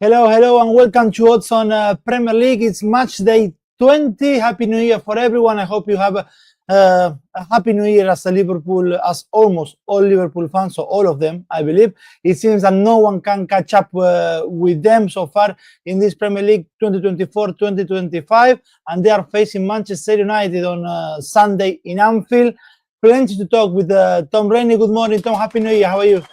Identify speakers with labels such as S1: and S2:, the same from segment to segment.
S1: Hello, hello, and welcome to Odds on Premier League. It's match day 20. Happy New Year for everyone. I hope you have a happy New Year as almost all Liverpool fans, so all of them, I believe. It seems that no one can catch up with them so far in this Premier League 2024-2025, and they are facing Manchester United on Sunday in Anfield. Plenty to talk with Tom Rennie. Good morning, Tom. Happy New Year. How are you?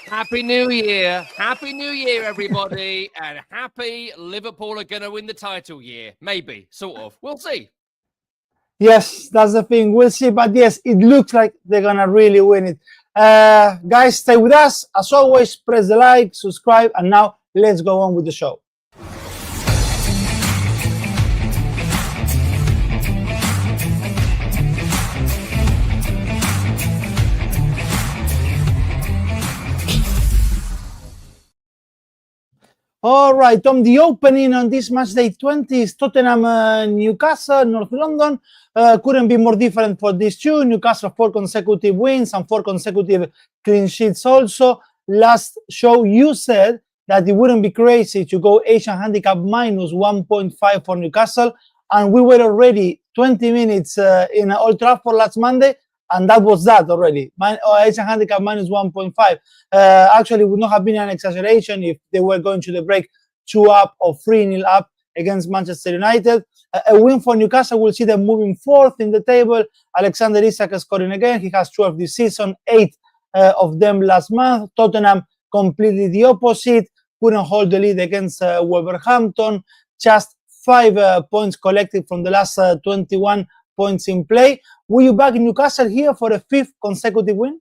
S2: Happy New Year. Happy New Year, everybody. And happy Liverpool are going to win the title year. Maybe, sort of. We'll see.
S1: Yes, that's the thing. We'll see. But yes, it looks like they're going to really win it. Guys, stay with us. As always, press the like, subscribe. And now let's go on with the show. All right, Tom, the opening on this match day 20 is Tottenham, Newcastle, North London. Couldn't be more different for these two. Newcastle 4 consecutive wins and 4 consecutive clean sheets also. Last show, you said that it wouldn't be crazy to go Asian handicap minus 1.5 for Newcastle. And we were already 20 minutes in Old Trafford last Monday. And that was that already. Asian handicap minus 1.5. Actually, would not have been an exaggeration if they were going to the break 2 up or 3-0 up against Manchester United. A win for Newcastle will see them moving fourth in the table. Alexander Isak is scoring again. He has 12 this season, 8 of them last month. Tottenham completely the opposite. Couldn't hold the lead against Wolverhampton. Just 5 points collected from the last 21 points in play. Were you back in Newcastle here for a 5th consecutive win?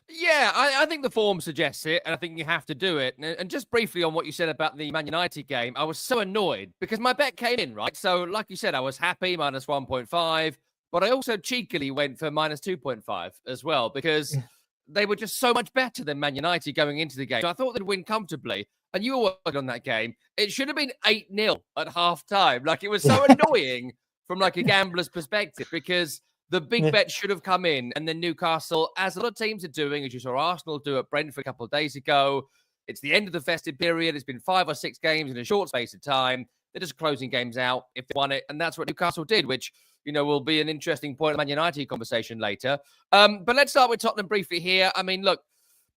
S2: Yeah, I think the form suggests it, and I think you have to do it. And just briefly on what you said about the Man United game, I was so annoyed because my bet came in, right? So like you said, I was happy, minus 1.5, but I also cheekily went for minus 2.5 as well because they were just so much better than Man United going into the game. So I thought they'd win comfortably, and you were working on that game. It should have been 8-0 at half-time. Like, it was so annoying from like a gambler's perspective because the big bet should have come in, and then Newcastle, as a lot of teams are doing, as you saw Arsenal do at Brentford a couple of days ago, it's the end of the festive period. It's been 5 or 6 games in a short space of time. They're just closing games out if they won it, and that's what Newcastle did, which, you know, will be an interesting point of Man United conversation later. But let's start with Tottenham briefly here. I mean, look,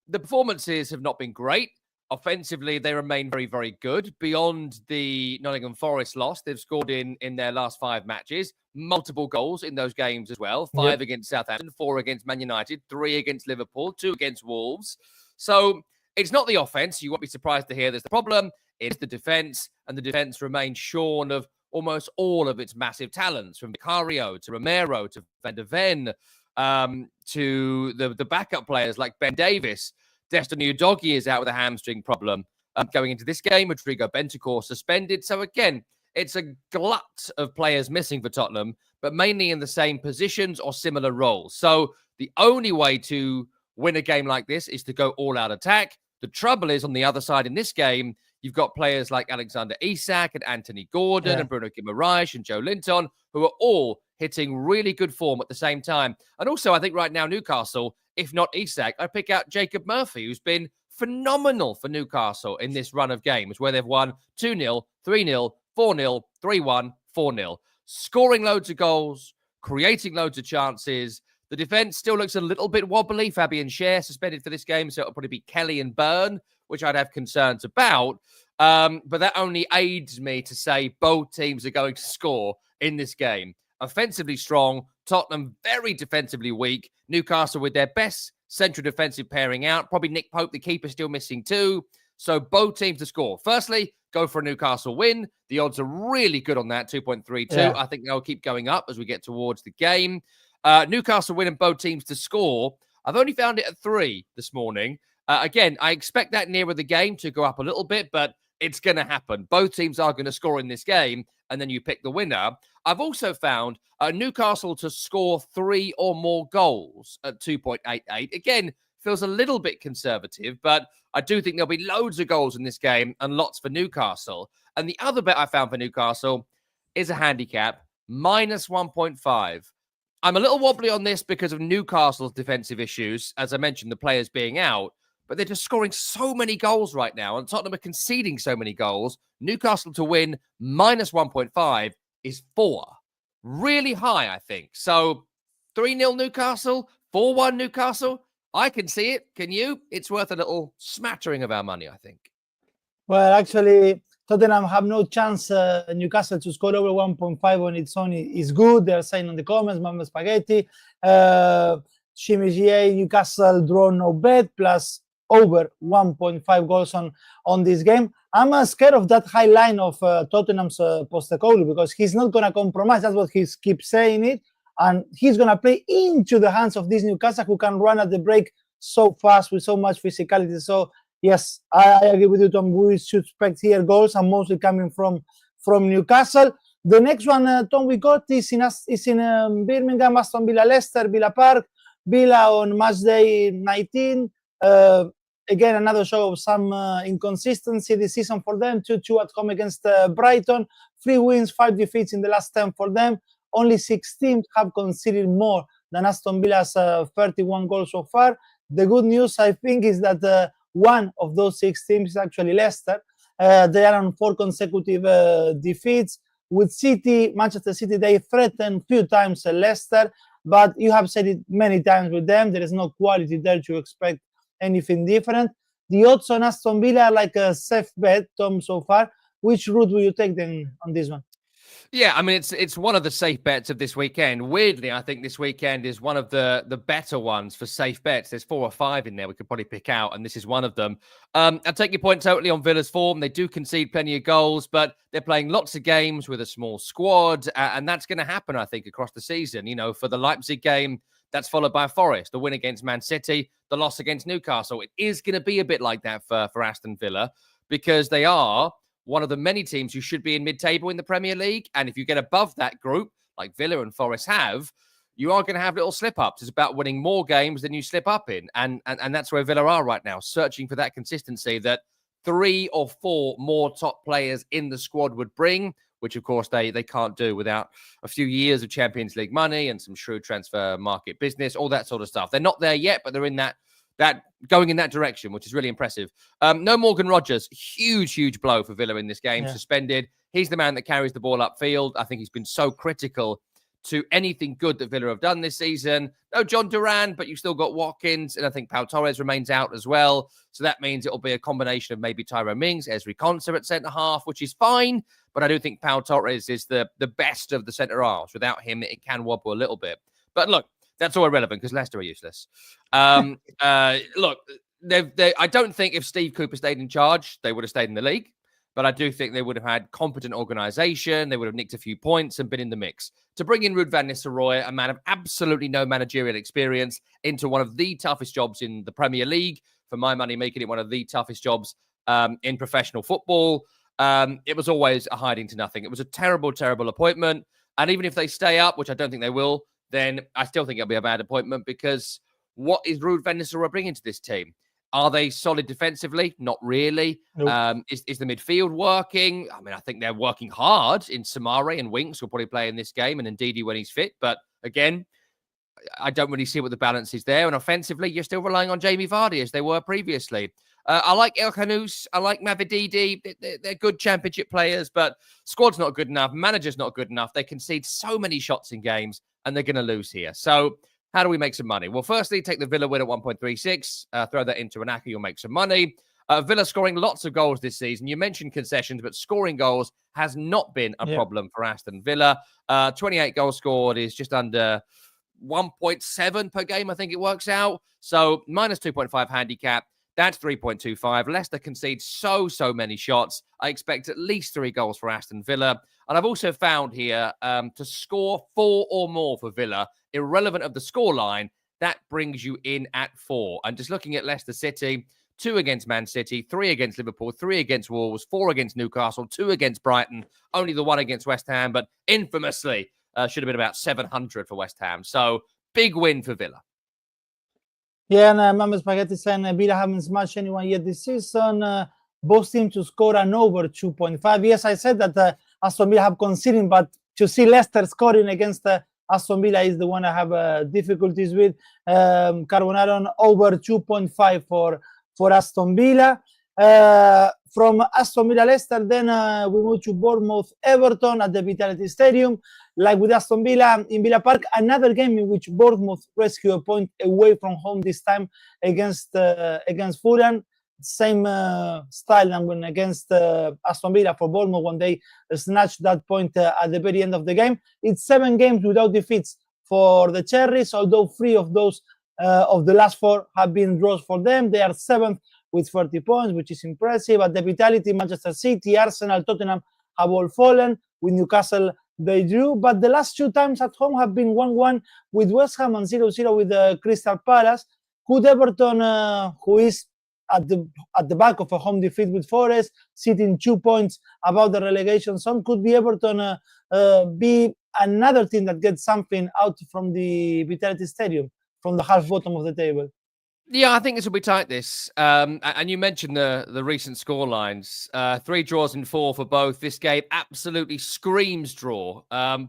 S2: the performances have not been great. Offensively, they remain very, very good. Beyond the Nottingham Forest loss, they've scored in their last 5 matches. Multiple goals in those games as well. 5 against Southampton, 4 against Man United, 3 against Liverpool, 2 against Wolves. So it's not the offense. You won't be surprised to hear there's the problem. It's the defense, and the defense remains shorn of almost all of its massive talents, from Vicario to Romero to Van der Ven, to the backup players like Ben Davis. Destiny Udogie is out with a hamstring problem going into this game. 𝗛𝗏𝗿𝗀 suspended. So again, it's a glut of players missing for Tottenham, but mainly in the same positions or similar roles. So the only way to win a game like this is to go all-out attack. The trouble is, on the other side in this game, you've got players like Alexander Isak and Anthony Gordon and Bruno Guimaraes and Joe Linton, who are all hitting really good form at the same time. And also, I think right now, Newcastle, if not Isak, I'd pick out Jacob Murphy, who's been phenomenal for Newcastle in this run of games where they've won 2-0, 3-0, 4-0, 3-1, 4-0. Scoring loads of goals, creating loads of chances. The defence still looks a little bit wobbly. Fabian Schär suspended for this game, so it'll probably be Kelly and Byrne, which I'd have concerns about. But that only aids me to say both teams are going to score in this game. Offensively strong, Tottenham very defensively weak. Newcastle with their best central defensive pairing out. Probably Nick Pope, the keeper, still missing too. So both teams to score. Firstly, go for a Newcastle win. The odds are really good on that, 2.32. Yeah. I think they'll keep going up as we get towards the game. Newcastle win and both teams to score. I've only found it at 3 this morning. Again, I expect that nearer the game to go up a little bit, but it's going to happen. Both teams are going to score in this game, and then you pick the winner. I've also found Newcastle to score 3 or more goals at 2.88. Again, feels a little bit conservative, but I do think there'll be loads of goals in this game and lots for Newcastle. And the other bet I found for Newcastle is a handicap, minus 1.5. I'm a little wobbly on this because of Newcastle's defensive issues. As I mentioned, the players being out. but they're just scoring so many goals right now, and Tottenham are conceding so many goals. Newcastle to win minus 1.5 is 4. Really high, I think. So 3-0 Newcastle, 4-1 Newcastle. I can see it. Can you? It's worth a little smattering of our money, I think.
S1: Well, actually, Tottenham have no chance. Newcastle to score over 1.5 on its own is good. They're saying on the comments, Mama Spaghetti. 𝐬𝐭𝐚𝐲, Newcastle draw no bet, plus over 1.5 goals on this game. I'm scared of that high line of Tottenham's Postecoglou, because he's not going to compromise. That's what he keeps saying it. And he's going to play into the hands of this Newcastle, who can run at the break so fast with so much physicality. So, yes, I agree with you, Tom. We should expect here goals, and mostly coming from Newcastle. The next one, Tom, we got is in Birmingham, Aston Villa, Leicester, Villa Park. Villa on Matchday 19. Again, another show of some inconsistency this season for them. 2-2 at home against Brighton. 3 wins, 5 defeats in the last 10 for them. Only 6 teams have conceded more than Aston Villa's 31 goals so far. The good news, I think, is that one of those 6 teams is actually Leicester. They are on 4 consecutive defeats. With City, Manchester City, they threatened a few times Leicester, but you have said it many times with them. There is no quality there to expect anything different. The odds on Aston Villa are like a safe bet, Tom, so far. Which route will you take then on this one?
S2: Yeah, I mean, it's one of the safe bets of this weekend. Weirdly, I think this weekend is one of the better ones for safe bets. There's 4 or 5 in there we could probably pick out, and this is one of them. I take your point totally on Villa's form. They do concede plenty of goals, but they're playing lots of games with a small squad, and that's going to happen, I think, across the season. You know, for the Leipzig game, that's followed by Forest, the win against Man City, the loss against Newcastle. It is going to be a bit like that for Aston Villa, because they are one of the many teams who should be in mid-table in the Premier League. And if you get above that group, like Villa and Forest have, you are going to have little slip-ups. It's about winning more games than you slip up in. And that's where Villa are right now, searching for that consistency that 3 or 4 more top players in the squad would bring, which, of course, they can't do without a few years of Champions League money and some shrewd transfer market business, all that sort of stuff. They're not there yet, but they're in that going in that direction, which is really impressive. No Morgan Rogers, huge blow for Villa in this game, suspended. He's the man that carries the ball upfield. I think he's been so critical to anything good that Villa have done this season. No John Duran, but you've still got Watkins, and I think Pau Torres remains out as well. So that means it'll be a combination of maybe Tyrone Mings, 𝐬𝐿𝐴𝐧𝐧𝐞𝐿 at centre-half, which is fine, but I do think Pau Torres is the best of the centre-halves. Without him, it can wobble a little bit. But look, that's all irrelevant because Leicester are useless. Look, I don't think if Steve Cooper stayed in charge, they would have stayed in the league. But I do think they would have had competent organisation. They would have nicked a few points and been in the mix. To bring in 𝗀𝗏𝗏 van Nistelrooy, a man of absolutely no managerial experience, into one of the toughest jobs in the Premier League, for my money, making it one of the toughest jobs in professional football, it was always a hiding to nothing. It was a terrible appointment. And even if they stay up, which I don't think they will, then I still think it'll be a bad appointment, because what is 𝗀𝗏𝗏 van Nistelrooy bringing to this team? Are they solid defensively? Not really. Nope. Is the midfield working? I mean, I think they're working hard in Samari, and Winks will probably play in this game, and Ndidi when he's fit. But again, I don't really see what the balance is there. And offensively, you're still relying on Jamie Vardy as they were previously. I like 𝐿 I like Mavididi. They're good championship players, but squad's not good enough. Manager's not good enough. They concede so many shots in games, and they're going to lose here. So how do we make some money? Well, firstly, take the Villa win at 1.36. Throw that into an ACCA, you'll make some money. Villa scoring lots of goals this season. You mentioned concessions, but scoring goals has not been a problem for Aston Villa. 28 goals scored is just under 1.7 per game, I think it works out. So minus 2.5 handicap. That's 3.25. Leicester concedes so many shots. I expect at least 3 goals for Aston Villa. And I've also found here to score 4 or more for Villa, irrelevant of the scoreline, that brings you in at 4. And just looking at Leicester City, 2 against Man City, 3 against Liverpool, 3 against Wolves, 4 against Newcastle, 2 against Brighton, only the 1 against West Ham, but infamously should have been about 700 for West Ham. So big win for Villa.
S1: Yeah, and Mama Spaghetti saying Villa haven't smashed anyone yet this season. Both teams to score an over 2.5. Yes, I said that Aston Villa have conceding, but to see Leicester scoring against Aston Villa is the one I have difficulties with. Carbonaro over 2.5 for Aston Villa. From Aston Villa Leicester, then we move to Bournemouth Everton at the Vitality Stadium. Like with Aston Villa in Villa Park, another game in which Bournemouth rescue a point away from home, this time against Fulham. Same style than when against Aston Villa for Bournemouth when they snatched that point at the very end of the game. It's 7 games without defeats for the Cherries, although 3 of those of the last 4 have been draws for them. They are 7th with 30 points, which is impressive. At the Vitality, Manchester City, Arsenal, Tottenham have all fallen. With Newcastle, they drew. But the last 2 times at home have been 1-1 with West Ham and 0-0 with Crystal Palace. Could Everton, who is at the back of a home defeat with Forest, sitting 2 points above the relegation zone, could be Everton be another team that gets something out from the Vitality Stadium, from the half bottom of the table?
S2: Yeah, I think this will be tight, this. And you mentioned the recent score lines. 3 draws and 4 for both. This game absolutely screams draw.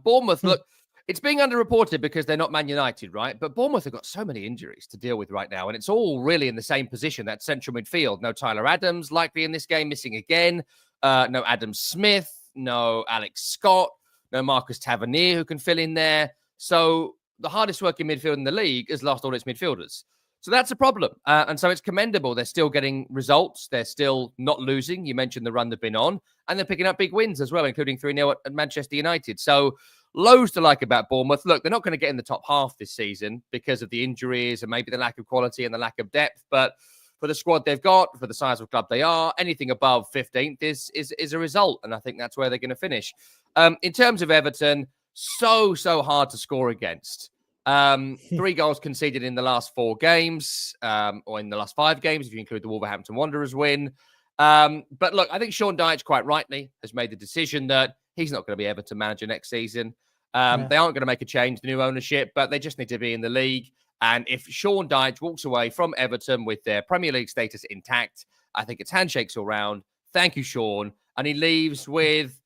S2: Bournemouth, look, it's being underreported because they're not Man United, right? But Bournemouth have got so many injuries to deal with right now, and it's all really in the same position, that central midfield. No Tyler Adams likely in this game, missing again. No Adam Smith, no Alex Scott, no Marcus Tavernier who can fill in there. So the hardest working midfield in the league has lost all its midfielders. So that's a problem. And so it's commendable. They're still getting results. They're still not losing. You mentioned the run they've been on. And they're picking up big wins as well, including 3-0 at Manchester United. So loads to like about Bournemouth. Look, they're not going to get in the top half this season because of the injuries and maybe the lack of quality and the lack of depth. But for the squad they've got, for the size of club they are, anything above 15th is a result. And I think that's where they're going to finish. In terms of Everton, so hard to score against. 3 goals conceded in the last 4 games, or in the last 5 games, if you include the Wolverhampton Wanderers win. But look, I think Sean Dyche quite rightly has made the decision that he's not going to be Everton manager next season. They aren't going to make a change, the new ownership, but they just need to be in the league. And if Sean Dyche walks away from Everton with their Premier League status intact, I think it's handshakes all round. Thank you, Sean. And he leaves with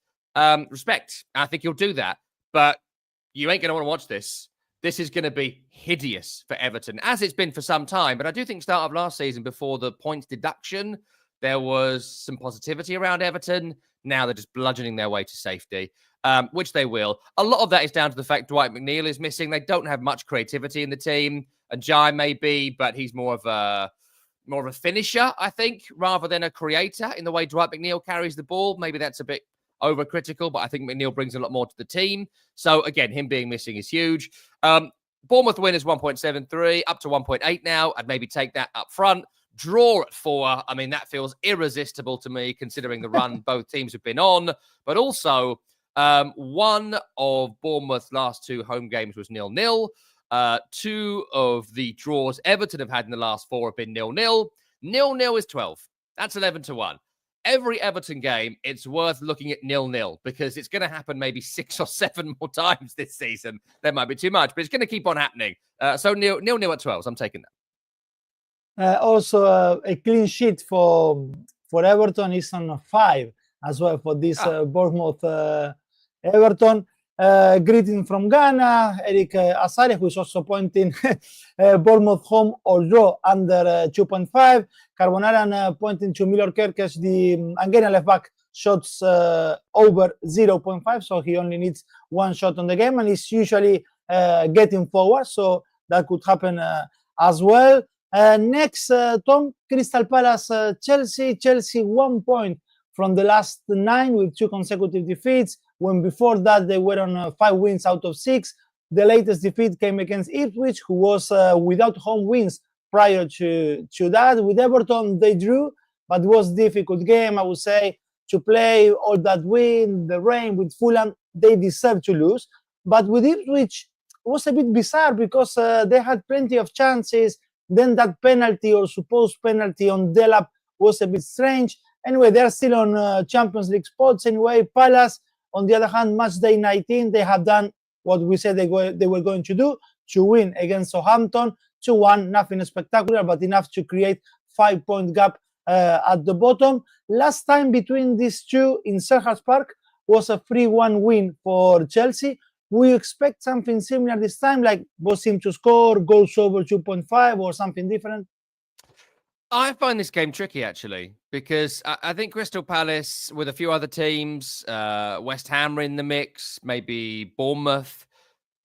S2: respect. I think he'll do that. But you ain't going to want to watch this. This is going to be hideous for Everton, as it's been for some time. But I do think start of last season, before the points deduction, there was some positivity around Everton. Now they're just bludgeoning their way to safety, which they will. A lot of that is down to the fact Dwight McNeil is missing. They don't have much creativity in the team. Ajay may be, but he's more of a finisher, I think, rather than a creator in the way Dwight McNeil carries the ball. Maybe that's a bit overcritical, but I think McNeil brings a lot more to the team. So again, him being missing is huge. Bournemouth win is 1.73, up to 1.8 now. I'd maybe take that up front. Draw at 4. I mean, that feels irresistible to me, considering the run both teams have been on. But also, one of Bournemouth's last 2 home games was 0-0. 2 of the draws Everton have had in the last 4 have been 0-0. 0-0 is 12. That's 11-1. Every Everton game, it's worth looking at 0-0 because it's going to happen maybe 6 or 7 more times this season. That might be too much, but it's going to keep on happening. So 0-0 at 12. So I'm taking that.
S1: Also, a clean sheet for Everton is on 5 as well for this Bournemouth Everton. Greeting from Ghana, Eric Asare, who is also pointing Bournemouth home or draw under 2.5. Carbonara pointing to Milor Kerkez, the Hungarian left back, shots over 0.5, so he only needs 1 shot on the game, and he's usually getting forward, so that could happen as well. Next, Tom, Crystal Palace, Chelsea. Chelsea 1 point from the last 9 with 2 consecutive defeats, when before that they were on 5 wins out of 6. The latest defeat came against Ipswich, who was without home wins prior to that. With Everton, they drew, but it was a difficult game, I would say, to play. All that wind, the rain. With Fulham, they deserved to lose. But with Ipswich, it was a bit bizarre because they had plenty of chances. Then that penalty or supposed penalty on Delap was a bit strange. Anyway, they're still on Champions League spots. Anyway, Palace, on the other hand, Matchday 19, they have done what we said they were going to do, to win against Southampton. 2-1, nothing spectacular, but enough to create 5-point gap at the bottom. Last time between these two in Selhurst Park was a 3-1 win for Chelsea. We expect something similar this time, like both teams to score, goals over 2.5 or something different?
S2: I find this game tricky, actually, because I think Crystal Palace, with a few other teams, West Ham are in the mix, maybe Bournemouth.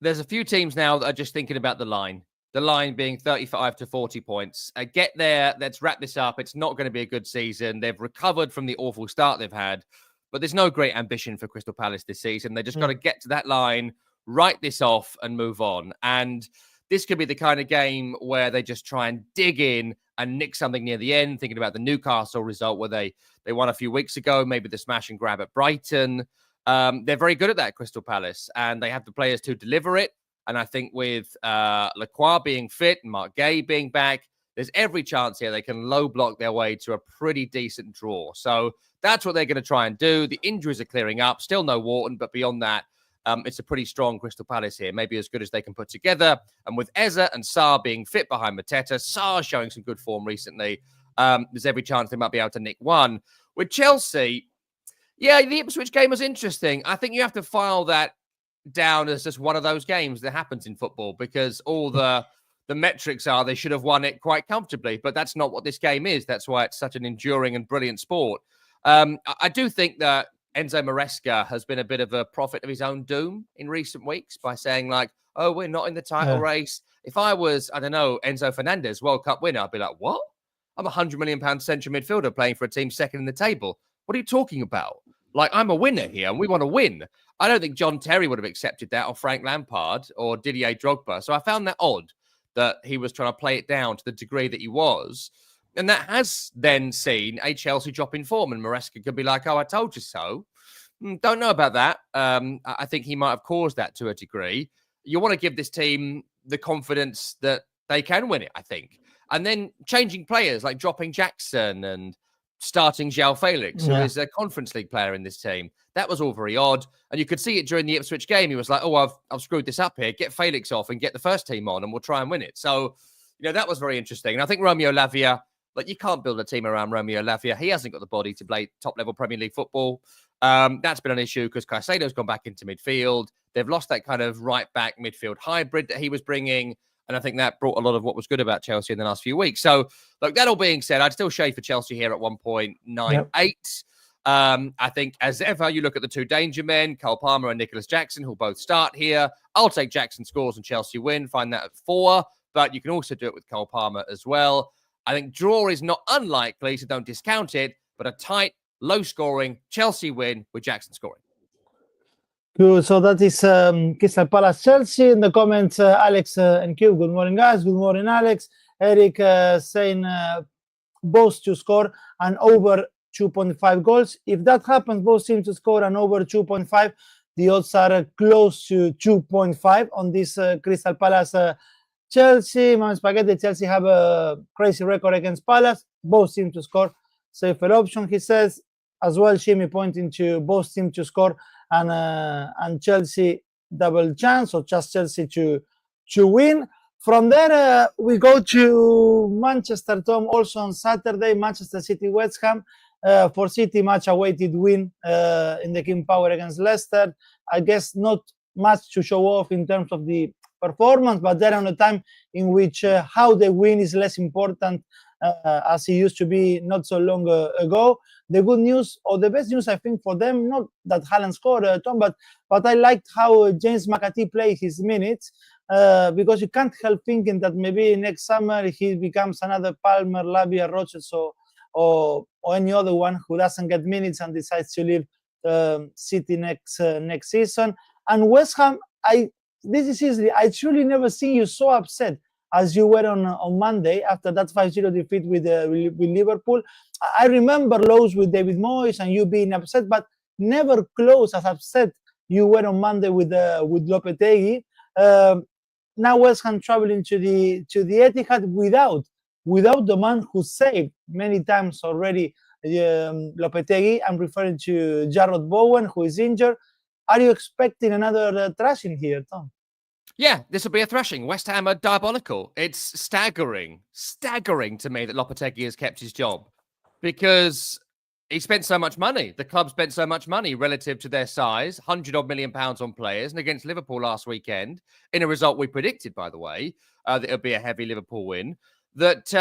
S2: There's a few teams now that are just thinking about the line. The line being 35 to 40 points. Get there. Let's wrap this up. It's not going to be a good season. They've recovered from the awful start they've had, but there's no great ambition for Crystal Palace this season. They just got to get to that line, write this off, and move on. And this could be the kind of game where they just try and dig in and nick something near the end, thinking about the Newcastle result where they won a few weeks ago, maybe the smash and grab at Brighton. They're very good at that, Crystal Palace, and they have the players to deliver it. And I think with 𝐿𝐴𝐴𝐻𝐿𝐴 being fit and 𝗵𝗏𝗍 being back, there's every chance here they can low block their way to a pretty decent draw. So that's what they're going to try and do. The injuries are clearing up. Still no Wharton, but beyond that, it's a pretty strong Crystal Palace here, maybe as good as they can put together. And with Eze and Sarr being fit behind Mateta, Sarr showing some good form recently, there's every chance they might be able to nick one. With Chelsea, yeah, the Ipswich game was interesting. I think you have to file that down as just one of those games that happens in football, because all the metrics are they should have won it quite comfortably, but that's not what this game is. That's why it's such an enduring and brilliant sport. I do think that Enzo Maresca has been a bit of a prophet of his own doom in recent weeks by saying, like, oh, we're not in the title race. If I was, I don't know, Enzo Fernandez, World Cup winner, I'd be like, what? I'm a £100 million central midfielder playing for a team second in the table. What are you talking about? Like, I'm a winner here and we want to win. I don't think John Terry would have accepted that, or Frank Lampard, or Didier Drogba. So I found that odd that he was trying to play it down to the degree that he was. And that has then seen a Chelsea drop in form, and Maresca could be like, oh, I told you so. Don't know about that. I think he might have caused that to a degree. You want to give this team the confidence that they can win it, I think. And then changing players, like dropping Jackson and starting 𝐿𝐴𝐻𝐿𝐴, who is a Conference League player in this team. That was all very odd. And you could see it during the Ipswich game. He was like, oh, I've screwed this up here. Get Felix off and get the first team on and we'll try and win it. So, you know, that was very interesting. And I think Romeo Lavia, like, you can't build a team around Romeo Lavia. He hasn't got the body to play top-level Premier League football. That's been an issue because Caicedo's gone back into midfield. They've lost that kind of right-back midfield hybrid that he was bringing. And I think that brought a lot of what was good about Chelsea in the last few weeks. So, look, that all being said, I'd still shade for Chelsea here at 1.98. I think, as ever, you look at the two danger men, Cole Palmer and Nicholas Jackson, who'll both start here. I'll take Jackson scores and Chelsea win, find that at 4. But you can also do it with Cole Palmer as well. I think draw is not unlikely, so don't discount it. But a tight, low-scoring Chelsea win with Jackson scoring.
S1: Good. So that is Crystal Palace Chelsea. In the comments, Alex and 𝐿𝐴𝐻𝐿𝐴. Good morning, guys. Good morning, Alex. Eric saying both to score and over 2.5 goals. If that happens, both teams to score and over 2.5, the odds are close to 2.5 on this Crystal Palace Chelsea. Man Spaghetti, Chelsea have a crazy record against Palace. Both teams to score. Safer option, he says. As well, Jimmy pointing to both teams to score and Chelsea double chance, or just Chelsea to win. From there, we go to Manchester, Tom, also on Saturday, Manchester City, West Ham. For City, much awaited win in the King Power against Leicester. I guess not much to show off in terms of the performance, but there on a time in which how they win is less important as it used to be not so long ago. The good news, or the best news, I think, for them, not that Haaland scored, Tom, but I liked how James McAtee played his minutes, because you can't help thinking that maybe next summer he becomes another Palmer, Lavia, Rodgers, or any other one who doesn't get minutes and decides to leave City next season. And West Ham, this is easily, I truly never seen you so upset as you were on Monday after that 5-0 defeat with Liverpool. I remember lows with David Moyes and you being upset, but never close as upset you were on Monday with 𝗵𝗏𝗍𝗍. Now West Ham traveling to the Etihad without the man who saved many times already 𝗵𝗏𝗍𝗍. I'm referring to Jarrod Bowen, who is injured. Are you expecting another thrashing here, Tom?
S2: Yeah, this will be a thrashing. West Ham are diabolical. It's staggering to me that 𝗵𝗏𝗍𝗍 has kept his job, because he spent so much money. The club spent so much money relative to their size, £100 million on players, and against Liverpool last weekend, in a result we predicted, by the way, that it would be a heavy Liverpool win, that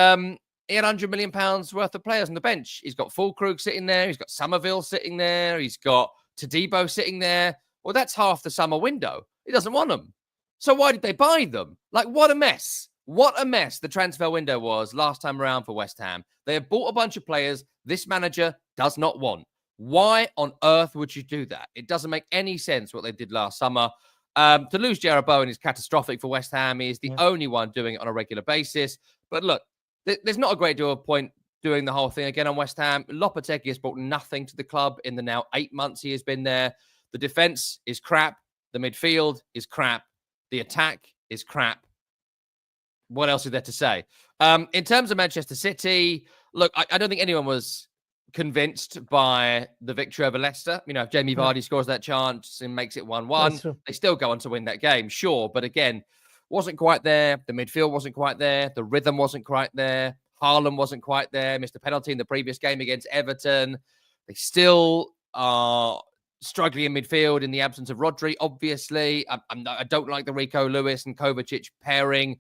S2: he had £100 million worth of players on the bench. He's got Fulkrug sitting there. He's got Somerville sitting there. He's got 𝗛𝗲𝗏𝗏 sitting there. Well, that's half the summer window. He doesn't want them. So why did they buy them? Like, what a mess. What a mess the transfer window was last time around for West Ham. They have bought a bunch of players this manager does not want. Why on earth would you do that? It doesn't make any sense what they did last summer. To lose 𝗀𝗏𝗏𝗏 is catastrophic for West Ham. He is the only one doing it on a regular basis. But look, there's not a great deal of point doing the whole thing again on West Ham. 𝗏𝗏𝗏𝗏 has brought nothing to the club in the now 8 months he has been there. The defense is crap. The midfield is crap. The attack is crap. What else is there to say? In terms of Manchester City, look, I don't think anyone was convinced by the victory over Leicester. You know, if Jamie Vardy scores that chance and makes it 1-1, they still go on to win that game, sure. But again, wasn't quite there. The midfield wasn't quite there. The rhythm wasn't quite there. Haaland wasn't quite there. Missed a penalty in the previous game against Everton. They still are struggling in midfield in the absence of Rodri, obviously. I don't like the 𝐬𝐭𝐿𝐴 and 𝗀𝗏𝗏𝐿 pairing.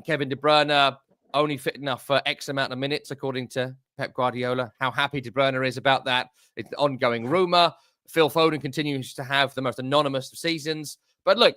S2: Kevin De Bruyne only fit enough for X amount of minutes, according to Pep Guardiola. How happy De Bruyne is about that, it's an ongoing rumour. Phil Foden continues to have the most anonymous of seasons. But look,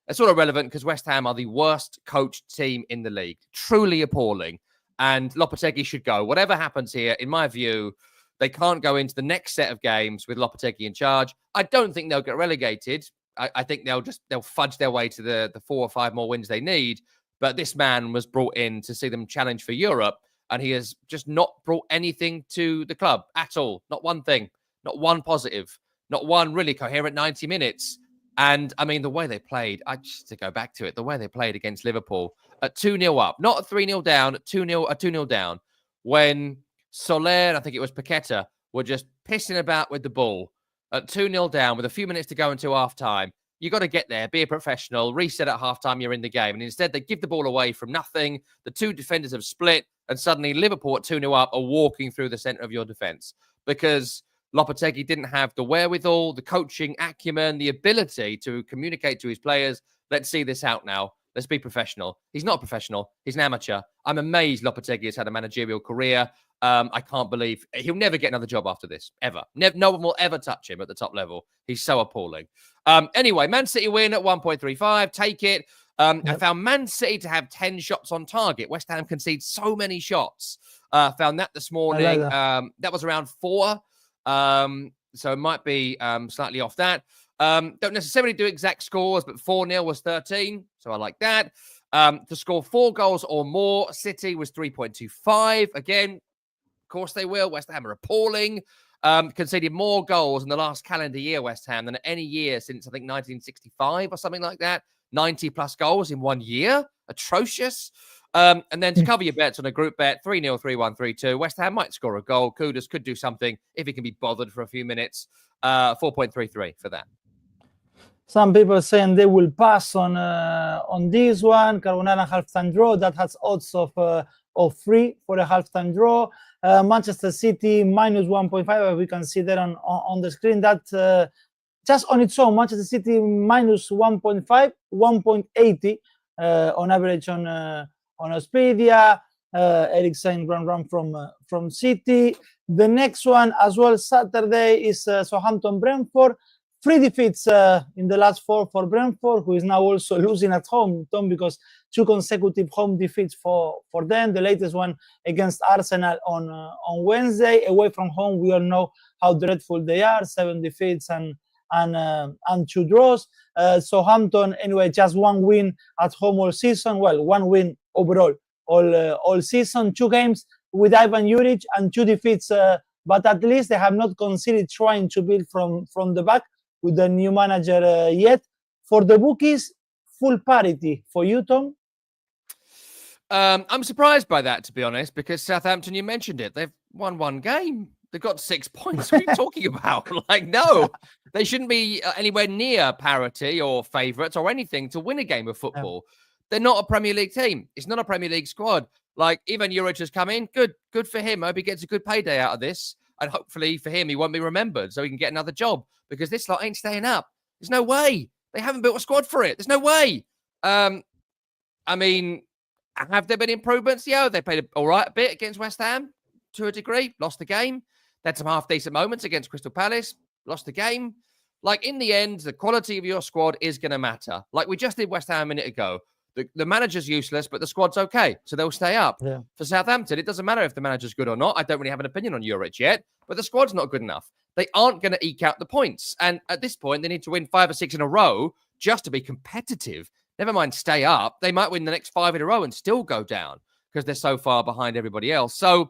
S2: it's sort of relevant because West Ham are the worst coached team in the league. Truly appalling. And 𝗏𝗏𝗏𝗏𝗏 should go. Whatever happens here, in my view, they can't go into the next set of games with 𝗏𝗏𝗏𝗏𝗏 in charge. I don't think they'll get relegated. I think they'll fudge their way to the 4 or 5 more wins they need. But this man was brought in to see them challenge for Europe, and he has just not brought anything to the club at all. Not one thing, not one positive, not one really coherent 90 minutes. And I mean, the way they played, just to go back to it, the way they played against Liverpool at 2-0 up, not at 3-0 down, at 2-0 down, when Soler, I think it was Paqueta, were just pissing about with the ball at 2-0 down with a few minutes to go until half time. You got to get there, be a professional, reset at halftime, you're in the game. And instead, they give the ball away from nothing. The two defenders have split, and suddenly Liverpool at 2-0 up are walking through the centre of your defence because 𝗏𝗏𝗏𝗏𝗏 didn't have the wherewithal, the coaching acumen, the ability to communicate to his players. Let's see this out now. Let's be professional. He's not a professional. He's an amateur. I'm amazed 𝗏𝗏𝗏𝗏𝗏 has had a managerial career. I can't believe he'll never get another job after this, ever. No one will ever touch him at the top level. He's so appalling. Anyway, Man City win at 1.35. Take it. I found Man City to have 10 shots on target. West Ham concede so many shots. Found that this morning. That was around 4. So it might be slightly off that. Don't necessarily do exact scores, but 4-0 was 13. So I like that. To score 4 goals or more, City was 3.25. Again, of course they will. West Ham are appalling. Conceded more goals in the last calendar year, West Ham, than any year since, I think, 1965 or something like that. 90-plus goals in 1 year. Atrocious. And then to cover your bets on a group bet, 3-0, 3-1, 3-2. West Ham might score a goal. Kudus could do something if he can be bothered for a few minutes. 4.33 for that.
S1: Some people saying they will pass on this one. Carbonara halftime draw that has odds of 3 for a halftime draw. Manchester City minus 1.5. We can see that on the screen. That just on its own, Manchester City minus 1.5, 1.80 on average on Oddspedia. Eric saying run from City. The next one as well Saturday is Southampton Brentford. 3 defeats in the last 4 for Brentford, who is now also losing at home, Tom, because 2 consecutive home defeats for them. The latest one against Arsenal on Wednesday. Away from home, we all know how dreadful they are. 7 defeats and 2 draws. Southampton, anyway, just 1 win at home all season. Well, 1 win overall all season. 2 games with Ivan Juric and 2 defeats. But at least they have not considered trying to build from the back with the new manager yet. For the bookies, full parity. For you, Tom?
S2: I'm surprised by that, to be honest, because Southampton, you mentioned it, they've won 1 game. They've got 6 points. What are you talking about? Like, no, they shouldn't be anywhere near parity or favourites or anything to win a game of football. They're not a Premier League team. It's not a Premier League squad. Like, Ivan Juric has come in. Good for him. I hope he gets a good payday out of this. And hopefully for him, he won't be remembered so he can get another job, because this lot ain't staying up. There's no way. They haven't built a squad for it. There's no way. I mean, Have there been improvements? Yeah, they played all right a bit against West Ham to a degree, lost the game. They had some half-decent moments against Crystal Palace, lost the game. Like, in the end, the quality of your squad is going to matter. Like we just did West Ham a minute ago. The manager's useless, but the squad's okay, so they'll stay up.
S1: Yeah.
S2: For Southampton, it doesn't matter if the manager's good or not. I don't really have an opinion on 𝐬𝐿𝐴 yet, but the squad's not good enough. They aren't going to eke out the points. And at this point, they need to win 5 or 6 in a row just to be competitive. Never mind stay up. They might win the next 5 in a row and still go down because they're so far behind everybody else. So,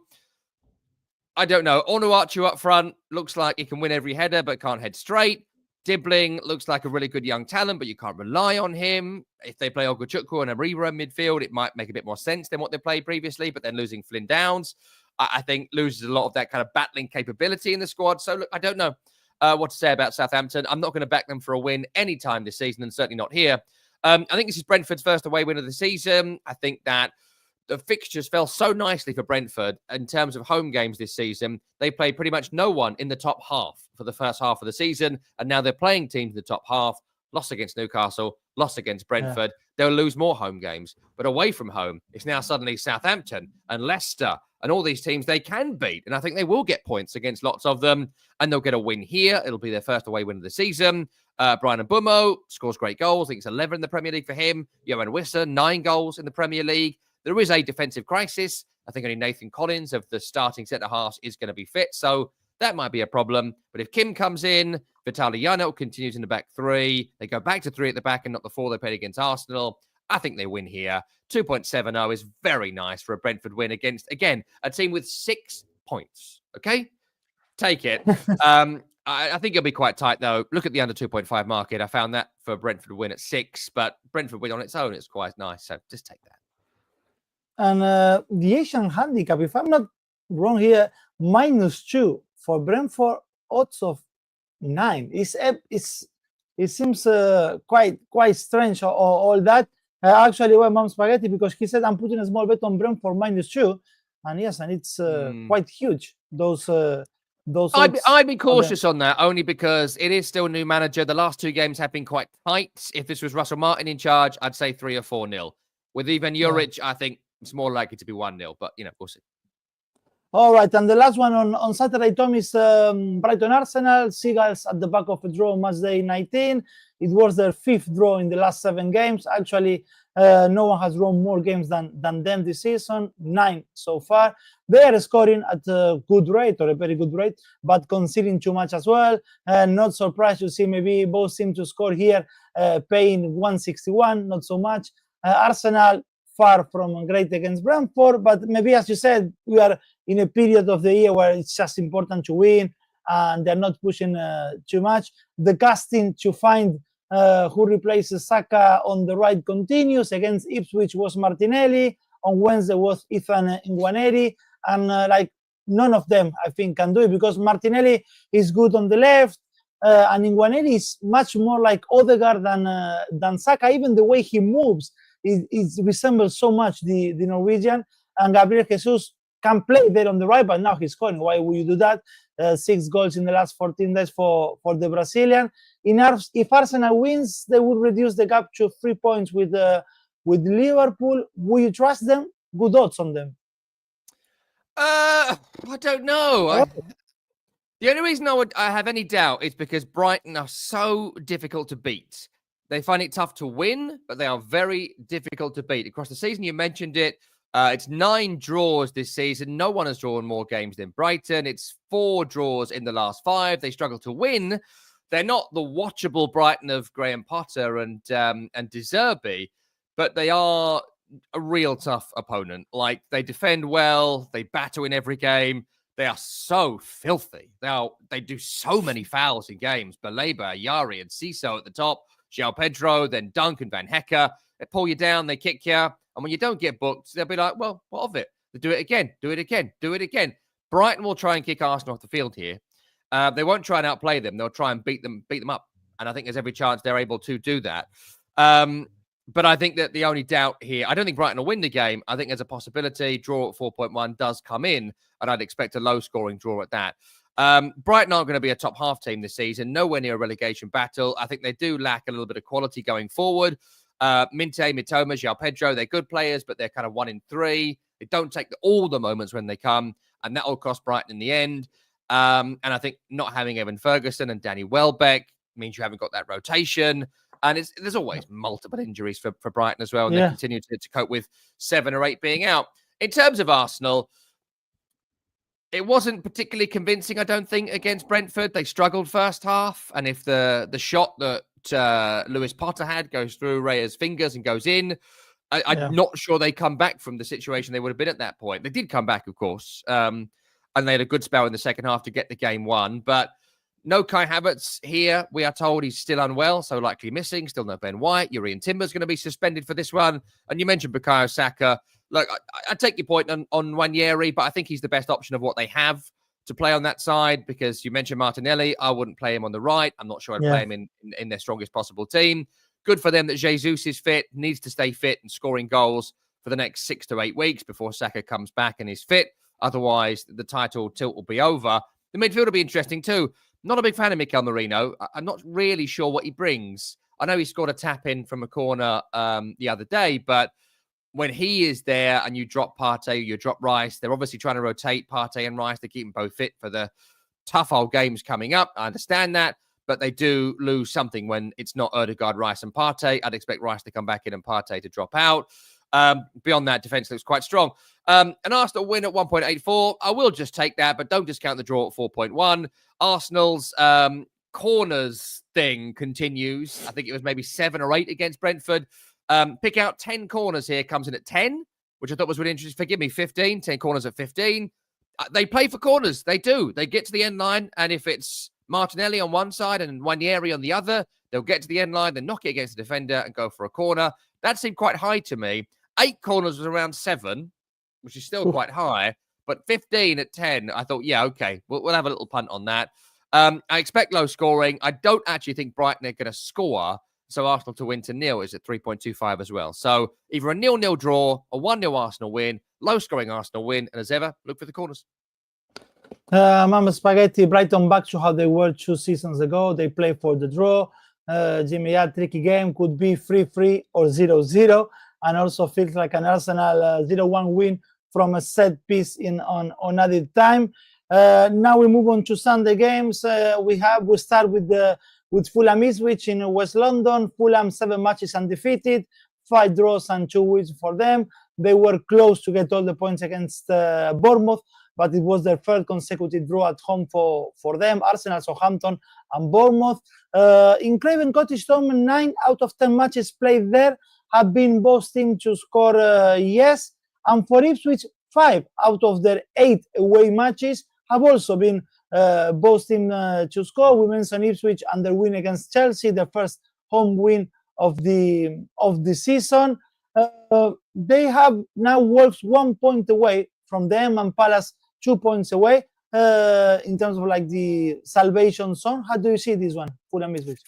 S2: I don't know. 𝐿𝐴𝐴 up front looks like he can win every header but can't head straight. Dibbling looks like a really good young talent, but you can't rely on him. If they play 𝐬𝐿𝐴𝐴 and 𝗵𝗏 in midfield, it might make a bit more sense than what they played previously, but then losing Flynn Downs, I think loses a lot of that kind of battling capability in the squad. So, look, I don't know what to say about Southampton. I'm not going to back them for a win anytime this season, and certainly not here. I think this is Brentford's first away win of the season. I think that the fixtures fell so nicely for Brentford in terms of home games this season. They played pretty much no one in the top half for the first half of the season, and now they're playing teams in the top half. Lost against Newcastle, lost against Brentford. They'll lose more home games. But away from home, it's now suddenly Southampton and Leicester and all these teams they can beat. And I think they will get points against lots of them, and they'll get a win here. It'll be their first away win of the season. Brian Mbeumo scores great goals. I think it's 11 in the Premier League for him. 𝐬𝐿𝐴𝐴, 9 goals in the Premier League. There is a defensive crisis. I think only Nathan Collins of the starting centre-halves is going to be fit. So that might be a problem. But if Kim comes in, Vitaly Janelt continues in the back 3. They go back to 3 at the back and not the 4 they played against Arsenal. I think they win here. 2.70 is very nice for a Brentford win against, again, a team with 6 points. Okay? Take it. I think it'll be quite tight, though. Look at the under 2.5 market. I found that for Brentford win at 6, but Brentford win on its own is quite nice. So just take that.
S1: And the Asian handicap, if I'm not wrong here, -2 for Brentford, odds of 9. It seems quite strange, all that. Actually, went Mom Spaghetti because he said I'm putting a small bet on Brentford -2, and yes, and it's quite huge. Those
S2: I'd be cautious on that, only because it is still a new manager. The last 2 games have been quite tight. If this was Russell Martin in charge, I'd say 3 or 4-0. With even 𝐬𝐿𝐴, I think it's more likely to be 1-0, but, we'll see.
S1: All right, and the last one on Saturday, Tom, is Brighton Arsenal. Seagulls at the back of a draw, Matchday 19. It was their 5th draw in the last 7 games. Actually, no one has drawn more games than them this season, 9 so far. They are scoring at a good rate, or a very good rate, but conceding too much as well. Not surprised to see maybe both seem to score here, paying 161, not so much. Arsenal, far from great against Brentford, but maybe, as you said, we are in a period of the year where it's just important to win, and they're not pushing too much. The casting to find who replaces Saka on the right continues. Against Ipswich was Martinelli. On Wednesday was 𝐿𝐴𝐴𝐻, and none of them, I think, can do it, because Martinelli is good on the left, and 𝐿𝐴𝐻 is much more like Odegaard than Saka. Even the way he moves, it resembles so much the Norwegian. And Gabriel Jesus can play there on the right, but now he's scoring. Why would you do that? 6 goals in the last 14 days for the Brazilian. If Arsenal wins, they will reduce the gap to 3 points with Liverpool. Will you trust them? Good odds on them.
S2: I don't know. The only reason I have any doubt is because Brighton are so difficult to beat. They find it tough to win, but they are very difficult to beat. Across the season, you mentioned it. It's 9 draws this season. No one has drawn more games than Brighton. It's 4 draws in the last 5. They struggle to win. They're not the watchable Brighton of Graham Potter and 𝗵𝗵𝗏𝗏, but they are a real tough opponent. Like, they defend well. They battle in every game. They are so filthy. They do so many fouls in games. Baleba, Yari, and Ciso at the top. João Pedro, then Duncan, Van Hecke. They pull you down, they kick you. And when you don't get booked, they'll be like, well, what of it? They do it again, do it again, do it again. Brighton will try and kick Arsenal off the field here. They won't try and outplay them. They'll try and beat them up. And I think there's every chance they're able to do that. But I think that the only doubt here, I don't think Brighton will win the game. I think there's a possibility. Draw at 4.1 does come in, and I'd expect a low-scoring draw at that. Brighton aren't going to be a top-half team this season, nowhere near a relegation battle. I think they do lack a little bit of quality going forward. Minte, Mitoma, 𝐬𝐭𝐴𝐺, they're good players, but they're kind of 1 in 3. They don't take all the moments when they come, and that will cost Brighton in the end. And I think not having Evan Ferguson and Danny Welbeck means you haven't got that rotation. And there's always multiple injuries for Brighton as well, and they continue to cope with 7 or 8 being out. In terms of Arsenal, it wasn't particularly convincing, I don't think, against Brentford. They struggled first half, and if the shot that Lewis Potter had goes through Raya's fingers and goes in, I'm not sure they come back from the situation they would have been at that point. They did come back, of course, and they had a good spell in the second half to get the game won, but no Kai Havertz here. We are told he's still unwell, so likely missing. Still no Ben White. Urian Timber's going to be suspended for this one. And you mentioned Bukayo Saka. Look, I take your point on 𝗀𝗀, but I think he's the best option of what they have to play on that side, because you mentioned Martinelli. I wouldn't play him on the right. I'm not sure I'd play him in their strongest possible team. Good for them that Jesus is fit, needs to stay fit and scoring goals for the next 6 to 8 weeks before Saka comes back and is fit. Otherwise, the title tilt will be over. The midfield will be interesting too. Not a big fan of Mikel Merino. I'm not really sure what he brings. I know he scored a tap-in from a corner the other day, but when he is there and you drop Partey, you drop Rice, they're obviously trying to rotate Partey and Rice to keep them both fit for the tough old games coming up. I understand that, but they do lose something when it's not Ødegaard, Rice and Partey. I'd expect Rice to come back in and Partey to drop out. Beyond that, defense looks quite strong. An Arsenal win at 1.84. I will just take that, but don't discount the draw at 4.1. Arsenal's corners thing continues. I think it was maybe 7 or 8 against Brentford. Pick out 10 corners here, comes in at 10, which I thought was really interesting. Forgive me, 15. 10 corners at 15. They play for corners. They do. They get to the end line, and if it's Martinelli on one side and 𝗀𝗀 on the other, they'll get to the end line, then knock it against the defender and go for a corner. That seemed quite high to me. 8 corners was around 7, which is still quite high, but 15 at 10, I thought, yeah, okay, we'll have a little punt on that. I expect low scoring. I don't actually think Brighton are going to score, so Arsenal to win to 0 is at 3.25 as well. So either a 0-0 draw, a 1-0 Arsenal win, low scoring Arsenal win, and as ever, look for the corners.
S1: Mama Spaghetti, Brighton back to how they were 2 seasons ago. They play for the draw. Jimmy, tricky game, could be 3-3 or 0-0, and also feels like an Arsenal 0-1 win from a set piece on added time. Now we move on to Sunday games. We start with Fulham Ipswich in West London. Fulham 7 matches undefeated, 5 draws and 2 wins for them. They were close to get all the points against Bournemouth, but it was their 3rd consecutive draw at home for them. Arsenal, Southampton and Bournemouth. In Craven Cottage, 9 out of 10 matches played there have been both teams to score yes. And for Ipswich, 5 out of their 8 away matches have also been both teams to score. We mentioned Ipswich and their win against Chelsea, the first home win of the season. They have now Wolves 1 point away from them and Palace 2 points away in terms of like the salvation zone. How do you see this one, Fulham Ipswich?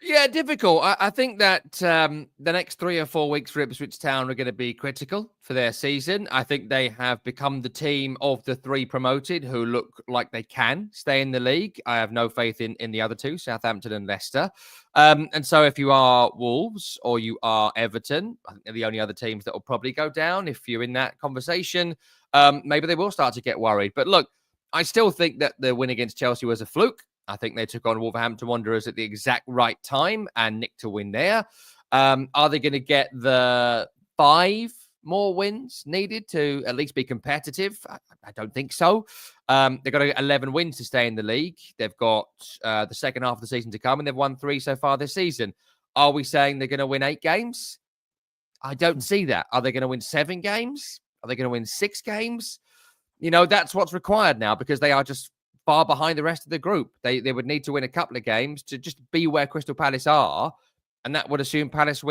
S2: Yeah, difficult. I think that the next 3 or 4 weeks for Ipswich Town are going to be critical for their season. I think they have become the team of the 3 promoted who look like they can stay in the league. I have no faith in the other 2, Southampton and Leicester. And so if you are Wolves or you are Everton, I think they're the only other teams that will probably go down. If you're in that conversation, maybe they will start to get worried. But look, I still think that the win against Chelsea was a fluke. I think they took on Wolverhampton Wanderers at the exact right time and nicked to win there. Are they going to get the 5 more wins needed to at least be competitive? I don't think so. They've got to get 11 wins to stay in the league. They've got the second half of the season to come, and they've won 3 so far this season. Are we saying they're going to win 8 games? I don't see that. Are they going to win 7 games? Are they going to win 6 games? You know, that's what's required now because they are just far behind the rest of the group. They would need to win a couple of games to just be where Crystal Palace are, and that would assume Palace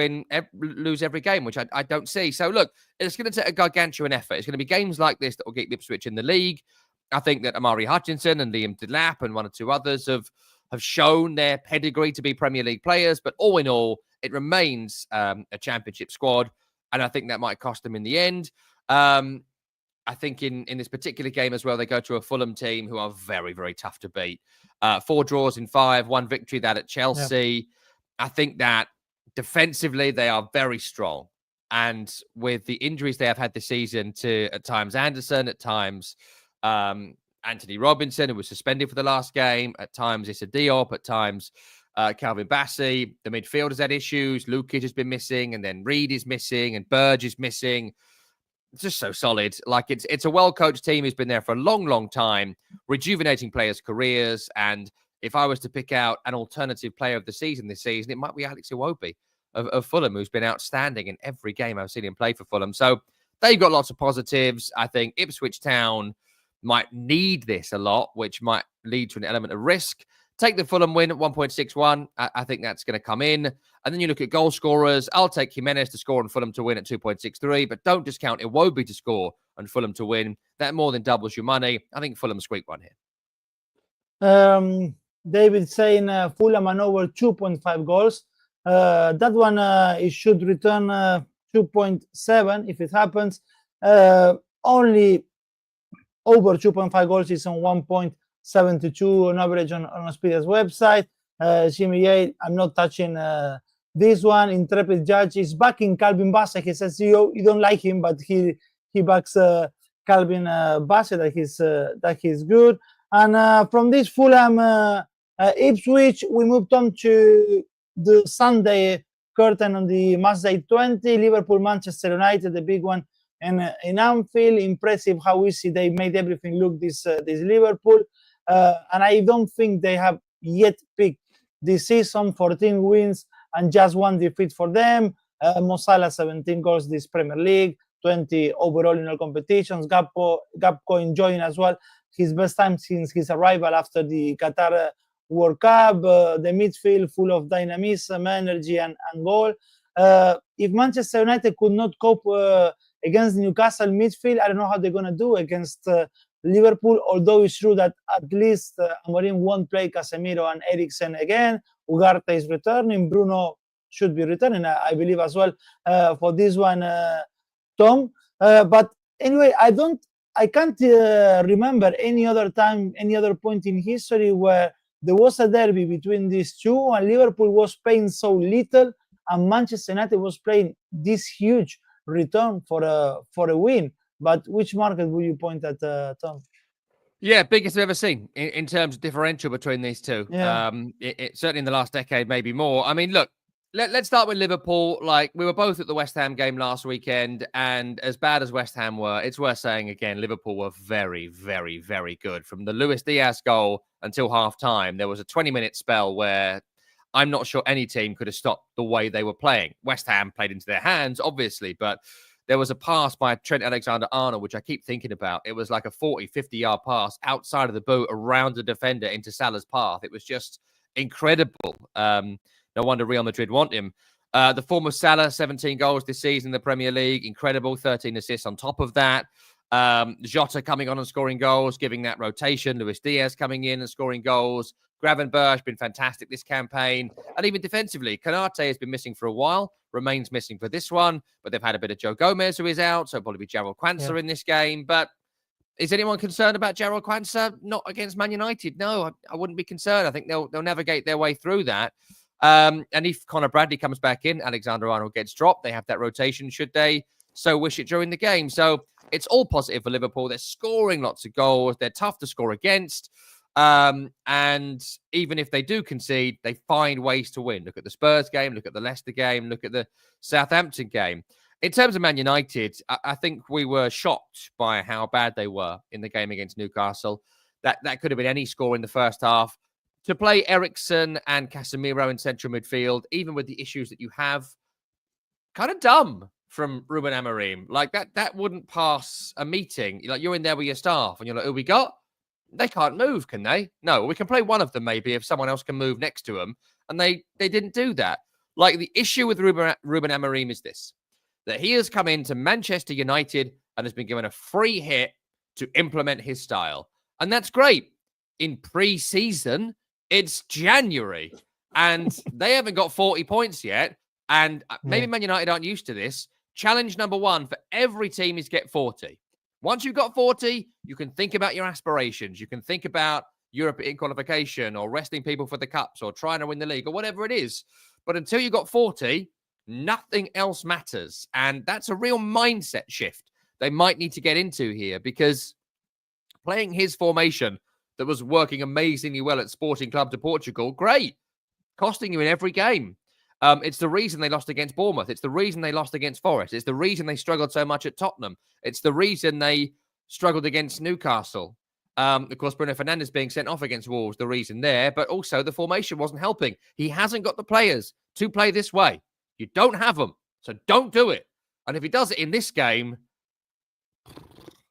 S2: lose every game, which I don't see. So look, it's going to take a gargantuan effort. It's going to be games like this that will get Ipswich in the league. I think that Amari Hutchinson and Liam Delap and 1 or 2 others have shown their pedigree to be Premier League players, but all in all, it remains a championship squad, and I think that might cost them in the end. I think in this particular game as well, they go to a Fulham team who are very, very tough to beat. 4 draws in 5, 1 victory, that at Chelsea. Yeah. I think that Defensively, they are very strong. And with the injuries they have had this season to, at times, Anderson, at times, Anthony Robinson, who was suspended for the last game, at times, Issa Diop, at times, 𝐿𝐵𝗵𝗄. The midfield has had issues. Lukic has been missing, and then Reed is missing, and Burge is missing. It's just so solid. Like, it's a well-coached team who's been there for a long, long time, rejuvenating players' careers. And if I was to pick out an alternative player of the season this season, it might be 𝐿𝐿𝐴𝐵 of Fulham, who's been outstanding in every game I've seen him play for Fulham. So they've got lots of positives. I think Ipswich Town might need this a lot, which might lead to an element of risk. Take the Fulham win at 1.61. I think that's going to come in. And then you look at goal scorers. I'll take Jimenez to score and Fulham to win at 2.63, but don't discount 𝗻𝐿𝐴𝐵 to score and Fulham to win. That more than doubles your money. I think Fulham squeak one here.
S1: David saying Fulham and over 2.5 goals. That one, it should return 2.7 if it happens. Only over 2.5 goals is on 1.72 on average on Oddspedia's website. 𝐿𝐴, I'm not touching this one. Intrepid Judge is backing 𝐿𝐵𝗵𝗄. He says you don't like him, but he backs 𝐿𝐵𝗵𝗄 that he's good. And from this Fulham Ipswich, we moved on to the Sunday curtain on the Matchday 20. Liverpool, Manchester United, the big one in Anfield. Impressive how easy they made everything look this Liverpool. And I don't think they have yet picked this season. 14 wins and just 1 defeat for them. Mo Salah 17 goals this Premier League, 20 overall in all competitions. 𝐿𝐵𝗵𝐿𝐴 enjoying as well his best time since his arrival after the Qatar World Cup. The midfield full of dynamism, energy, and goal. If Manchester United could not cope against Newcastle midfield, I don't know how they're going to do against Liverpool, although it's true that at least Amorim won't play Casemiro and Eriksen again. Ugarte is returning. Bruno should be returning, I believe, as well for this one, Tom. But anyway, I can't remember any other time, any other point in history where there was a derby between these two and Liverpool was paying so little and Manchester United was playing this huge return for a win. But which market would you point at, Tom?
S2: Yeah, biggest I've ever seen in terms of differential between these two.
S1: Yeah.
S2: Certainly in the last decade, maybe more. I mean, look, let's start with Liverpool. Like, we were both at the West Ham game last weekend, and as bad as West Ham were, it's worth saying again, Liverpool were very, very, very good. From the Luis Diaz goal until half-time, there was a 20-minute spell where I'm not sure any team could have stopped the way they were playing. West Ham played into their hands, obviously, but there was a pass by Trent Alexander-Arnold, which I keep thinking about. It was like a 40, 50-yard pass outside of the boot around the defender into Salah's path. It was just incredible. No wonder Real Madrid want him. The form of Salah, 17 goals this season in the Premier League. Incredible. 13 assists on top of that. 𝗪𝗪 coming on and scoring goals, giving that rotation. Luis Diaz coming in and scoring goals. Gravenberch been fantastic this campaign. And even defensively, 𝐿𝐵𝗵𝗄 has been missing for a while, remains missing for this one, but they've had a bit of 𝗀𝐿𝐵𝗵𝗄 who is out, so probably be 𝗪𝗪 in this game. But is anyone concerned about 𝗪𝗪? Not against Man United. No, I wouldn't be concerned. I think they'll navigate their way through that. And if Conor Bradley comes back in, Alexander-Arnold gets dropped. They have that rotation, should they so wish it during the game. So it's all positive for Liverpool. They're scoring lots of goals. They're tough to score against. And even if they do concede, they find ways to win. Look at the Spurs game, look at the Leicester game, look at the Southampton game. In terms of Man United, I think we were shocked by how bad they were in the game against Newcastle. That could have been any score in the first half. To play Eriksen and Casemiro in central midfield, even with the issues that you have, kind of dumb from Ruben Amorim. Like, that wouldn't pass a meeting. Like, you're in there with your staff and you're like, who we got? They can't move, can they? No, we can play one of them maybe if someone else can move next to them. And they didn't do that. Like, the issue with Ruben Amorim is this, that he has come into Manchester United and has been given a free hit to implement his style. And that's great. In pre-season, it's January and they haven't got 40 points yet. And maybe Man United aren't used to this. Challenge number one for every team is get 40. Once you've got 40, you can think about your aspirations. You can think about European qualification or resting people for the cups or trying to win the league or whatever it is. But until you got 40, nothing else matters. And that's a real mindset shift they might need to get into here, because playing his formation that was working amazingly well at Sporting Club de Portugal, great, costing you in every game. It's the reason they lost against Bournemouth. It's the reason they lost against Forest. It's the reason they struggled so much at Tottenham. It's the reason they struggled against Newcastle. Of course, Bruno Fernandes being sent off against Wolves, the reason there, but also the formation wasn't helping. He hasn't got the players to play this way. You don't have them, so don't do it. And if he does it in this game,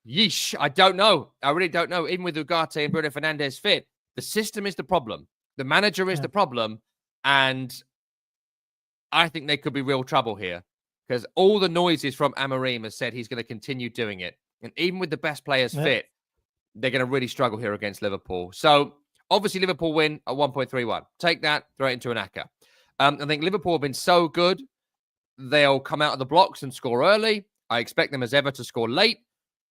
S2: yeesh, I don't know. I really don't know. Even with Ugarte and Bruno Fernandes fit, the system is the problem. The manager is the problem. And I think there could be real trouble here, because all the noises from Amorim has said he's going to continue doing it. And even with the best players fit, they're going to really struggle here against Liverpool. So obviously Liverpool win at 1.31. Take that, throw it into an ACCA. I think Liverpool have been so good, they'll come out of the blocks and score early. I expect them as ever to score late.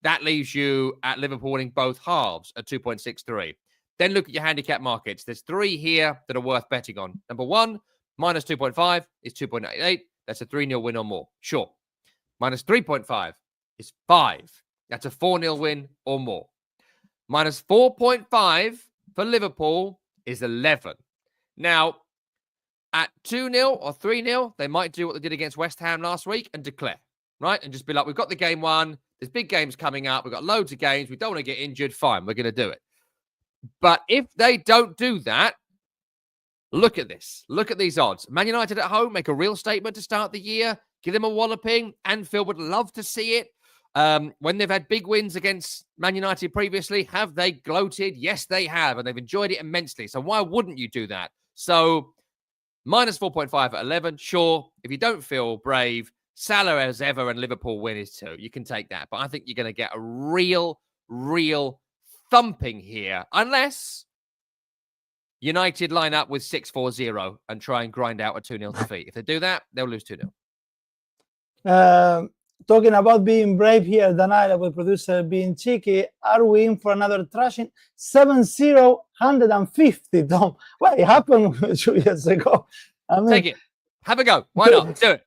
S2: That leaves you at Liverpool winning both halves at 2.63. Then look at your handicap markets. There's 3 here that are worth betting on. Number 1, minus 2.5 is 2.88. That's a 3-0 win or more. Sure. Minus 3.5 is 5. That's a 4-0 win or more. Minus 4.5 for Liverpool is 11. Now, at 2-0 or 3-0, they might do what they did against West Ham last week and declare, right? And just be like, we've got the game won. There's big games coming up. We've got loads of games. We don't want to get injured. Fine, we're going to do it. But if they don't do that, look at this. Look at these odds. Man United at home make a real statement to start the year. Give them a walloping. Anfield would love to see it. When they've had big wins against Man United previously, have they gloated? Yes, they have. And they've enjoyed it immensely. So why wouldn't you do that? So minus 4.5 at 11. Sure, if you don't feel brave, Salah as ever and Liverpool win is 2. You can take that. But I think you're going to get a real thumping here. Unless United line up with 6-4-0 and try and grind out a 2-0 defeat. If they do that, they'll lose 2-0.
S1: Talking about being brave here, Daniel, our producer, being cheeky, are we in for another thrashing? 7-0, 150, Tom. Well, it happened 2 years ago. I mean,
S2: take it. Have a go. Why not? Do it.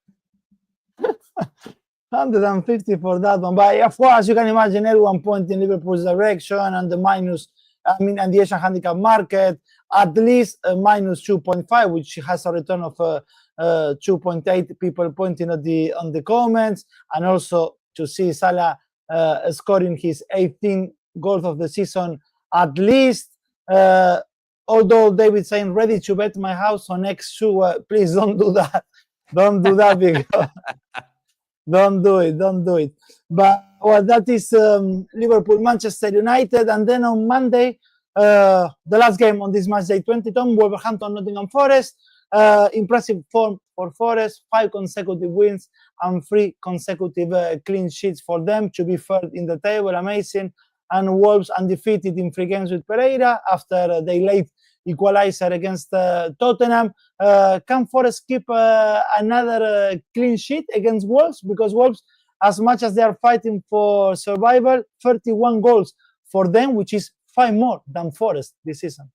S1: 150 for that one. But of course, you can imagine everyone pointing Liverpool's direction and the minus, and the Asian handicap market, at least a minus 2.5, which has a return of 2.8. People pointing at on the comments, and also to see Salah scoring his 18th goal of the season at least. Although David saying ready to bet my house on 𝐿𝐿, please don't do that. Don't do that, because don't do it. But well, that is Liverpool, Manchester United, and then on Monday, the last game on this match day 20, Tom, Wolverhampton, Nottingham Forest. Impressive form for Forest, 5 consecutive wins and 3 consecutive clean sheets for them to be third in the table. Amazing. And Wolves undefeated in 3 games with Pereira after they late equalizer against Tottenham. Can Forest keep another clean sheet against Wolves? Because Wolves, as much as they are fighting for survival, 31 goals for them, which is 5 more than Forest this season.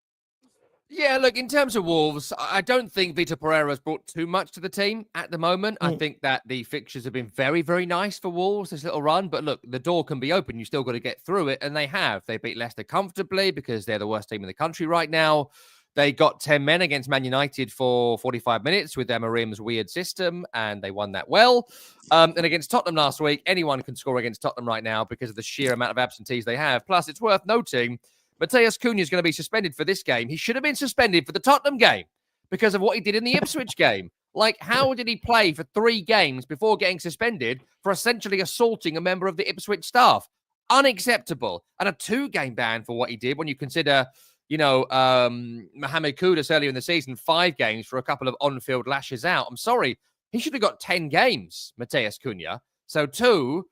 S2: Yeah, look, in terms of Wolves, I don't think Vitor Pereira has brought too much to the team at the moment. I think that the fixtures have been very nice for Wolves, this little run. But look, the door can be open. You still got to get through it, and they have. They beat Leicester comfortably because they're the worst team in the country right now. They got 10 men against Man United for 45 minutes with Amorim's weird system, and they won that well. And against Tottenham last week, anyone can score against Tottenham right now because of the sheer amount of absentees they have. Plus, it's worth noting, 𝐿𝐿𝐿𝐿 is going to be suspended for this game. He should have been suspended for the Tottenham game because of what he did in the Ipswich game. Like, how did he play for 3 games before getting suspended for essentially assaulting a member of the Ipswich staff? Unacceptable. And a 2-game ban for what he did when you consider, Mohamed Kudus earlier in the season, 5 games for a couple of on-field lashes out. I'm sorry. He should have got 10 games, 𝐿𝐿𝐿𝐿. So 2...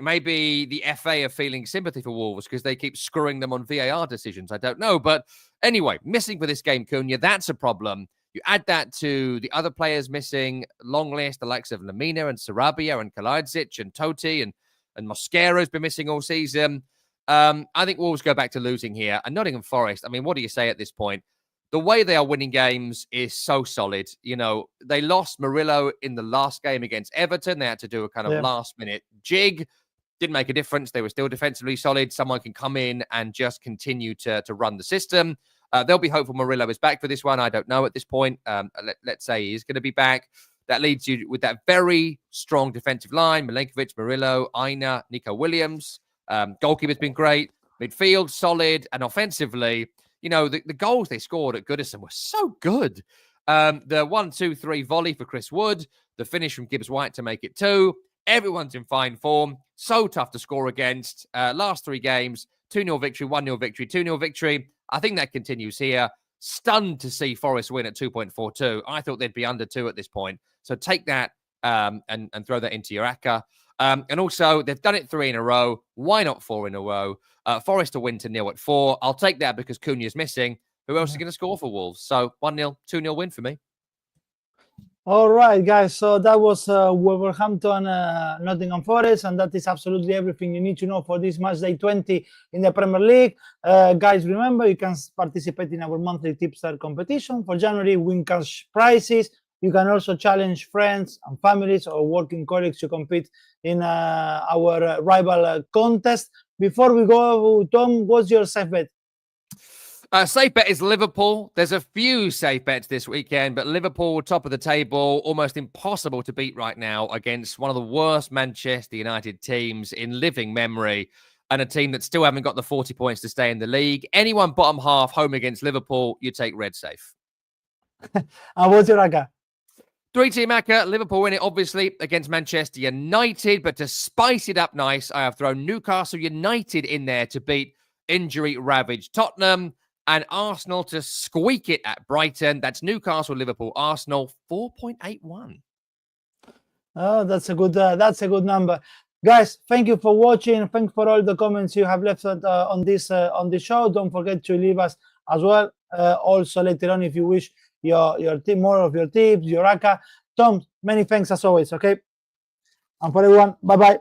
S2: maybe the FA are feeling sympathy for Wolves because they keep screwing them on VAR decisions. I don't know. But anyway, missing for this game, 𝐿𝐿𝐿𝐿, that's a problem. You add that to the other players missing, long list, the likes of Lemina and Sarabia and 𝐜𝐭𝐴𝐧𝐧𝐞𝐿 and Totti and Mosquera's been missing all season. I think Wolves go back to losing here. And Nottingham Forest, I mean, what do you say at this point? the way they are winning games is so solid. You know, they lost Murillo in the last game against Everton. They had to do a kind of last-minute jig. Didn't make a difference. They were still defensively solid. Someone can come in and just continue to run the system. They'll be hopeful Murillo is back for this one. I don't know at this point. Let's say he is going to be back. That leads you with that very strong defensive line. 𝗵𝐿𝐿𝐿𝐿, Murillo, 𝐼𝐹𝐼, Neco Williams. Goalkeeper's been great. Midfield, solid. And offensively, you know, the goals they scored at Goodison were so good. The 1-2-3 volley for Chris Wood. The finish from Gibbs-White to make it 2. Everyone's in fine form. So tough to score against. Last 3 games, 2-0 victory, 1-0 victory, 2-0 victory. I think that continues here. Stunned to see Forest win at 2.42. I thought they'd be under 2 at this point. So take that and throw that into your ACCA. And also, they've done it 3 in a row. Why not 4 in a row? Forest to win to 0 at 4. I'll take that because 𝐿𝐭𝐤𝐻 is missing. Who else is going to score for Wolves? So 1-0, 2-0 win for me.
S1: All right, guys. So that was Wolverhampton, Nottingham Forest, and that is absolutely everything you need to know for this match day 20 in the Premier League. Guys, remember you can participate in our monthly tipster competition. For January, win cash prizes. You can also challenge friends and families or working colleagues to compete in our rival contest. Before we go, Tom, what's your safe bet?
S2: Safe bet is Liverpool. There's a few safe bets this weekend, but Liverpool, top of the table, almost impossible to beat right now against one of the worst Manchester United teams in living memory and a team that still haven't got the 40 points to stay in the league. Anyone bottom half home against Liverpool, you take red safe.
S1: And what's your ACCA?
S2: 3-team ACCA, Liverpool win it, obviously, against Manchester United. But to spice it up nice, I have thrown Newcastle United in there to beat injury-ravaged Tottenham. And Arsenal to squeak it at Brighton. That's Newcastle, Liverpool, Arsenal, 4.81.
S1: Oh, that's a good number. Guys, thank you for watching. Thanks for all the comments you have left on this show. Don't forget to leave us as well. Also later on, if you wish, your team, more of your tips, your ACCA. Tom, many thanks as always. Okay, and for everyone, bye bye.